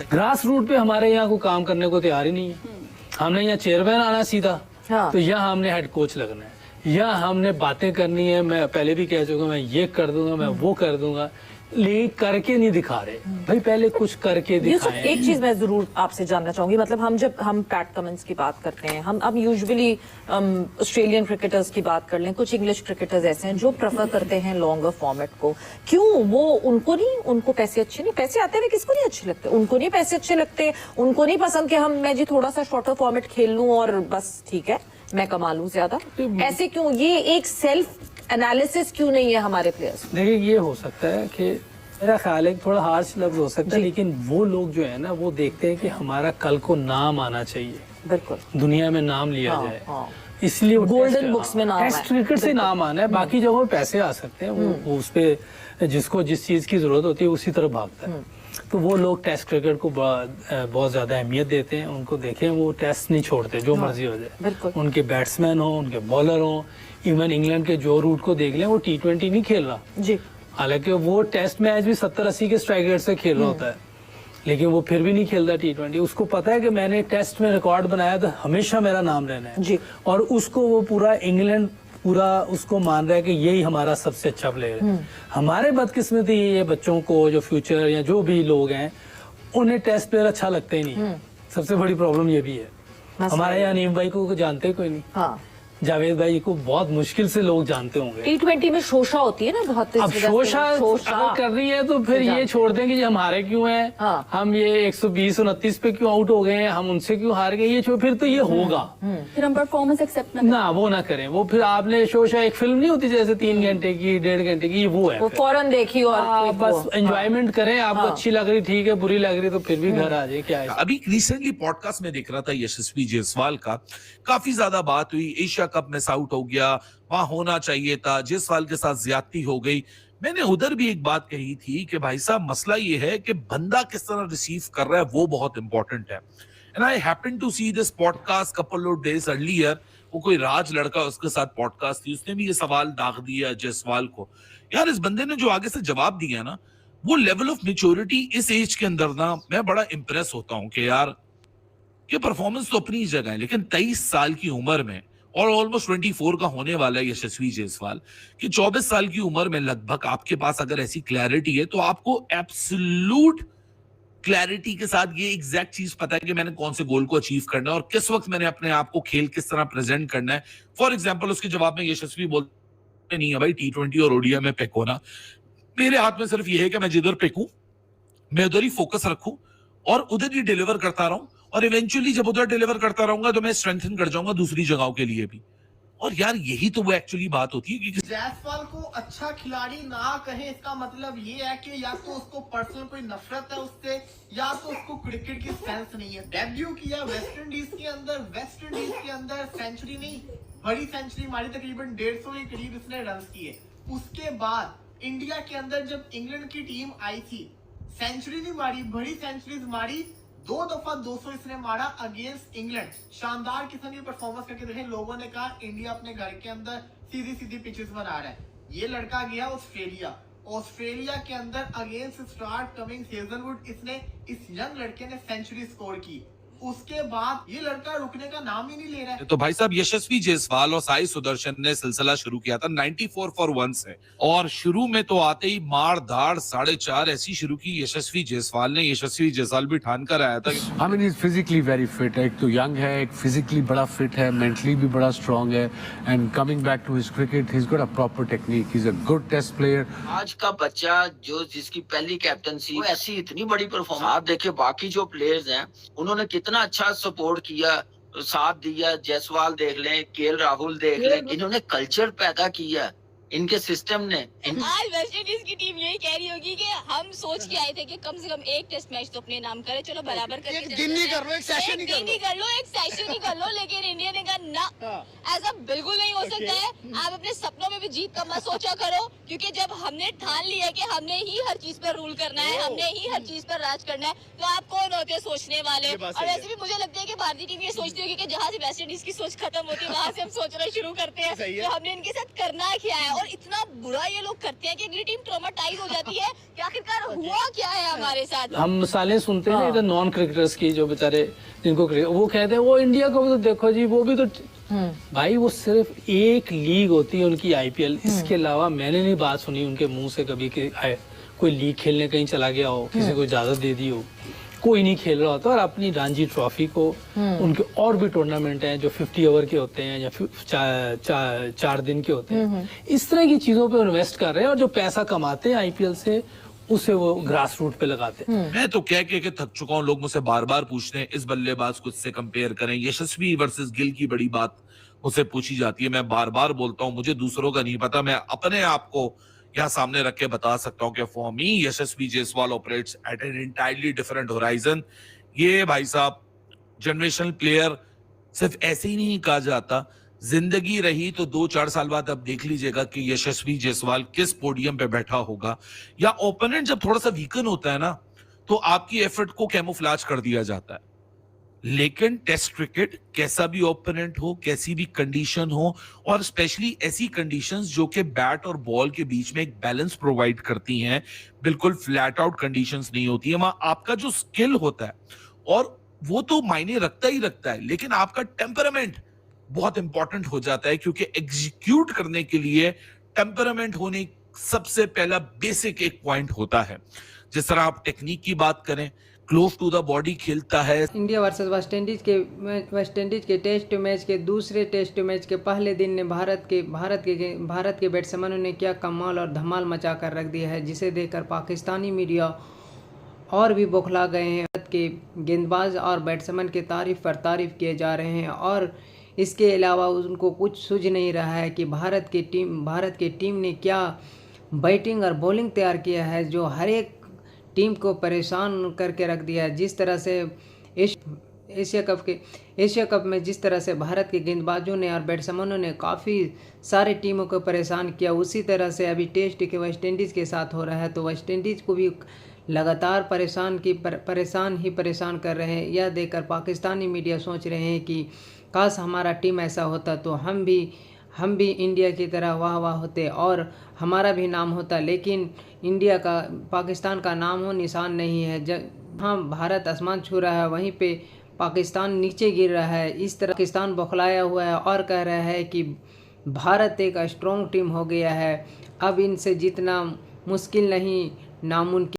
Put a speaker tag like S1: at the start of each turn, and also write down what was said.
S1: Grass root पे हमारे यहाँ को काम करने को तैयार ही नहीं है। हमने यहाँ चेयरमैन आना सीधा,
S2: हाँ।
S1: तो यहाँ हमने हेड कोच लगना है, यहाँ हमने बातें करनी है। मैं पहले भी कह चुका, मैं ये कर दूंगा, मैं वो कर दूंगा, लेकिन करके नहीं दिखा रहे भाई। पहले कुछ करके दिखाएं।
S2: एक चीज मैं जरूर आपसे जानना चाहूंगी, मतलब हम पैट कमिंस की बात करते हैं, हम यूजुअली ऑस्ट्रेलियन क्रिकेटर्स की बात कर लें, कुछ इंग्लिश क्रिकेटर्स ऐसे हैं जो प्रेफर करते हैं लॉन्गर फॉर्मेट को। क्यों? वो उनको पैसे अच्छे नहीं, पैसे आते हुए किसको नहीं अच्छे लगते? उनको नहीं पैसे अच्छे लगते, उनको नहीं पसंद कि मैं जी थोड़ा सा शॉर्टर फॉर्मेट खेल लूं और बस ठीक है मैं कमा लूं ज्यादा। ऐसे क्यों? ये एक सेल्फ एनालिसिस क्यों नहीं है हमारे प्लेयर्स?
S1: देखिए, ये हो सकता है कि मेरा ख्याल है थोड़ा हार्श लफ्ज हो सकता है, लेकिन वो लोग जो है ना, वो देखते हैं कि हमारा कल को नाम आना चाहिए,
S2: बिल्कुल
S1: दुनिया में नाम लिया जाए।
S2: हाँ।
S1: इसलिए
S2: गोल्डन बुक्स में नाम
S1: टेस्ट क्रिकेट से नाम आना है। बाकी जगहों पे पैसे आ सकते हैं, वो उस पे जिसको जिस चीज की जरूरत होती है उसी तरफ भागता है। तो वो लोग टेस्ट क्रिकेट को बहुत ज्यादा अहमियत देते हैं। उनको देखें, वो टेस्ट नहीं छोड़ते, जो मर्जी हो जाए। उनके बैट्समैन हो, उनके बॉलर हो, इवन इंग्लैंड के जो रूट को देख लें, वो T20 नहीं खेल रहा जी। हालांकि वो टेस्ट मैच भी 70-80 के स्ट्राइक रेट से खेल रहा होता है, लेकिन वो फिर भी नहीं खेलता T20। उसको पता है कि मैंने टेस्ट में रिकॉर्ड बनाया तो हमेशा मेरा नाम रहना है जी। और उसको वो पूरा इंग्लैंड पूरा उसको मान रहा है कि यही हमारा सबसे अच्छा प्लेयर है। हमारे बदकिस्मती ये बच्चों को, जो फ्यूचर या जो भी लोग हैं, उन्हें टेस्ट प्लेयर अच्छा लगता ही नहीं। सबसे बड़ी प्रॉब्लम ये भी है। हमारे यहाँ नीम भाई को जानते कोई नहीं। हाँ। जावेद भाई को बहुत मुश्किल से लोग जानते होंगे।
S2: T20 में शोषा होती है ना बहुत।
S1: अब शोषा अगर कर रही है तो फिर ये छोड़ दें कि हम हारे क्यों हैं। हाँ। हम ये 120-29 पे क्यों आउट हो गए हैं, हम उनसे क्यों हार गए, ये फिर तो ये होगा।
S3: फिर हम परफॉर्मेंस एक्सेप्ट
S1: ना वो ना करें। वो फिर आपने शोषा, एक फिल्म नहीं होती जैसे 3 घंटे की, 1.5 घंटे की, वो है,
S2: वो फौरन देखी और
S1: बस एंजॉयमेंट करें। आपको अच्छी लग रही ठीक है, बुरी लग रही तो फिर भी घर आ जाए। क्या है,
S4: अभी रिसेंटली पॉडकास्ट में देख रहा था यशस्वी जायसवाल का, काफी ज्यादा बात हुई, एशिया कप में आउट हो गया, वहां होना चाहिए था, जायसवाल के साथ ज्यादती हो गई। मैंने उधर भी एक बात कही थी कि भाई साहब, मसला ये है कि बंदा किस तरह रिसीव कर रहा है, वो बहुत इंपॉर्टेंट है। And I happen to see this podcast couple of days earlier. वो कोई राज लड़का, उसके साथ पॉडकास्ट थी, उसने भी ये सवाल दाग दिया जायसवाल को। यार, इस बंदे ने जो आगे से जवाब दिया ना, वो लेवल ऑफ मेच्योरिटी इस एज के अंदर ना, मैं बड़ा इंप्रेस होता हूं कि यार, ये परफॉर्मेंस तो अपनी जगह है, लेकिन 23 साल की उम्र में, और ऑलमोस्ट 24 का होने वाला है यशस्वी जायसवाल, कि 24 साल की उम्र में लगभग आपके पास अगर ऐसी क्लैरिटी है, तो आपको एब्सोल्यूट क्लैरिटी के साथ ये एग्जैक्ट चीज पता है कि मैंने कौन से गोल को अचीव करना है और किस वक्त मैंने अपने आप को खेल किस तरह प्रेजेंट करना है। फॉर एग्जाम्पल, उसके जवाब में यशस्वी बोलते नहीं है भाई T20 और ओडीआई में पिक होना, मेरे हाथ में सिर्फ ये है कि मैं जिधर पिकूं मैं उधर ही फोकस रखूं और उधर ही डिलीवर करता रहूं, और इवेंचुअली जब उधर डिलीवर करता रहूंगा तो मैं स्ट्रेंथन कर जाऊंगा दूसरी जगहों के लिए भी। और यार, यही तो वो एक्चुअली बात होती है कि
S5: जायसवाल को अच्छा खिलाड़ी ना कहे, इसका मतलब ये है कि या तो उसको पर्सनल कोई नफरत है उससे, या तो उसको क्रिकेट की सेंस नहीं है। डेब्यू किया वेस्ट इंडीज के अंदर सेंचुरी नहीं, बड़ी सेंचुरी मारी, तकरीबन 150 के करीब इसने रन किए। उसके बाद इंडिया के अंदर जब इंग्लैंड की टीम आई थी, सेंचुरी नहीं मारी, बड़ी सेंचुरीज मारी, 2 दफा 200 इसने मारा अगेंस्ट इंग्लैंड। शानदार किस्म की परफॉर्मेंस करके देखें, लोगों ने कहा इंडिया अपने घर के अंदर सीधी सीधी पिचेस बना रहा है। ये लड़का गया ऑस्ट्रेलिया के अंदर अगेंस्ट स्टार्ट कमिंग हेजलवुड, इसने इस यंग लड़के ने सेंचुरी स्कोर की। उसके बाद ये लड़का रुकने का नाम ही नहीं ले रहा है।
S4: तो भाई साहब, यशस्वी जायसवाल और साई सुदर्शन ने सिलसिला शुरू किया था 94 for 1 से, और शुरू में तो आते ही मार धाड़ 4.5 ऐसी शुरू की यशस्वी जायसवाल ने। यशस्वी जायसवाल भी ठान कर आया था।
S6: I mean, he's physically very fit. एक तो यंग है, एक फिजिकली बड़ा फिट है, मेंटली भी बड़ा स्ट्रांग है, and coming back to his cricket, he's got a proper technique. He's a good test player.
S7: आज का बच्चा जो जिसकी पहली कैप्टनसी, वो ऐसी इतनी बड़ी परफॉर्मेंस। आप देखिए बाकी जो प्लेयर्स हैं, उन्होंने कितना अच्छा सपोर्ट किया, साथ दिया। जायसवाल देख लें, केएल राहुल देख लें, इन्होंने कल्चर पैदा किया इनके सिस्टम ने।
S3: आज वेस्ट इंडीज की टीम यही कह रही होगी कि हम सोच के आए थे कि कम से कम एक टेस्ट मैच तो अपने नाम करे, चलो बराबर करके
S5: एक दिन नहीं कर लो, एक सेशन ही कर लो, लेकिन इंडिया ने कहा ना, ऐसा बिल्कुल नहीं हो सकता है। आप अपने सपनों में भी जीत का मत सोचा करो
S3: क्योंकि जब हमने ठान लिया कि हमने ही हर चीज पर रूल करना है, हमने ही हर चीज पर राज करना है, तो आप कौन होते हैं सोचने वाले। और वैसे भी मुझे लगता है कि भारतीय टीम ये सोचती होगी कि जहाँ से वेस्ट इंडीज की सोच खत्म होती है वहां से हम सोचना शुरू करते हैं कि हमने इनके साथ करना क्या है। और इतना बुरा ये लोग करते हैं कि अगली टीम ट्रॉमाटाइज हो जाती है कि आखिरकार हुआ क्या है हमारे साथ।
S1: हम मिसालें सुनते हैं इधर नॉन क्रिकेटर्स की, जो बेचारे जिनको वो कहते हैं वो इंडिया को भी तो देखो जी, वो भी तो भाई वो सिर्फ एक लीग होती है उनकी IPL, इसके अलावा मैंने नहीं बात सुनी उनके मुंह से कभी कि कोई लीग खेलने कहीं चला गया हो, किसी को इजाजत दे दी हो, कोई नहीं खेल रहा होता। और अपनी रणजी ट्रॉफी को उनके और भी टूर्नामेंट हैं जो 50 ओवर के होते हैं या 4 दिन के होते हैं, इस तरह की चीजों पे इन्वेस्ट कर रहे हैं और जो पैसा कमाते हैं IPL से उसे वो ग्रास रूट पे लगाते हैं।
S4: मैं तो कह के थक चुका हूं, लोग मुझसे बार बार पूछते हैं इस बल्लेबाज को इससे कंपेयर करें, यशस्वी वर्सेस गिल की बड़ी बात मुझसे पूछी जाती है। मैं बार बार बोलता हूं मुझे दूसरों का नहीं पता, मैं अपने आप को यहाँ सामने रख के बता सकता हूं कि for me Yashasvi Jaiswal operates at an entirely different horizon. ये भाई साहब जनरेशनल प्लेयर सिर्फ ऐसे ही नहीं कहा जाता, जिंदगी रही तो 2-4 साल बाद अब देख लीजिएगा कि यशस्वी जायसवाल किस पोडियम पे बैठा होगा। या ओपोनेंट जब थोड़ा सा वीकन होता है ना तो आपकी एफर्ट को कैमोफ्लेज कर दिया जाता है, लेकिन टेस्ट क्रिकेट कैसा भी ओपोनेंट हो, कैसी भी कंडीशन हो, और स्पेशली ऐसी कंडीशंस जो कि बैट और बॉल के बीच में एक बैलेंस प्रोवाइड करती हैं, बिल्कुल फ्लैट आउट कंडीशंस नहीं होती है। वहां आपका जो स्किल होता है और वो तो मायने रखता ही रखता है, लेकिन आपका टेम्परामेंट बहुत इंपॉर्टेंट हो जाता है, क्योंकि एग्जीक्यूट करने के लिए टेम्परामेंट होने सबसे पहला बेसिक एक पॉइंट होता है। जिस तरह आप टेक्निक की बात करें, क्लोज टू द बॉडी खेलता है।
S8: इंडिया वर्सेस वेस्ट इंडीज के टेस्ट मैच के दूसरे टेस्ट मैच के पहले दिन ने भारत के बैट्समैनों ने क्या कमाल और धमाल मचा कर रख दिया है, जिसे देखकर पाकिस्तानी मीडिया और भी बौखला गए हैं। भारत के गेंदबाज और बैट्समैन के तारीफ पर तारीफ किए जा रहे हैं और इसके अलावा उनको कुछ सूझ नहीं रहा है कि भारत की टीम ने क्या बैटिंग और बॉलिंग तैयार किया है, जो हर एक टीम को परेशान करके रख दिया है। जिस तरह से एशिया कप में जिस तरह से भारत के गेंदबाजों ने और बैट्समैनों ने काफ़ी सारे टीमों को परेशान किया, उसी तरह से अभी टेस्ट के वेस्ट इंडीज़ के साथ हो रहा है। तो वेस्ट इंडीज़ को भी लगातार परेशान कर रहे हैं। यह देखकर पाकिस्तानी मीडिया सोच रहे हैं कि काश हमारा टीम ऐसा होता तो हम भी इंडिया की तरह वाह वाह होते और हमारा भी नाम होता, लेकिन पाकिस्तान का नाम हो निशान नहीं है। जहाँ भारत आसमान छू रहा है वहीं पे पाकिस्तान नीचे गिर रहा है। इस तरह पाकिस्तान बौखलाया हुआ है और कह रहा है कि भारत एक स्ट्रॉन्ग टीम हो गया है, अब इनसे जीतना मुश्किल नहीं नामुमकिन।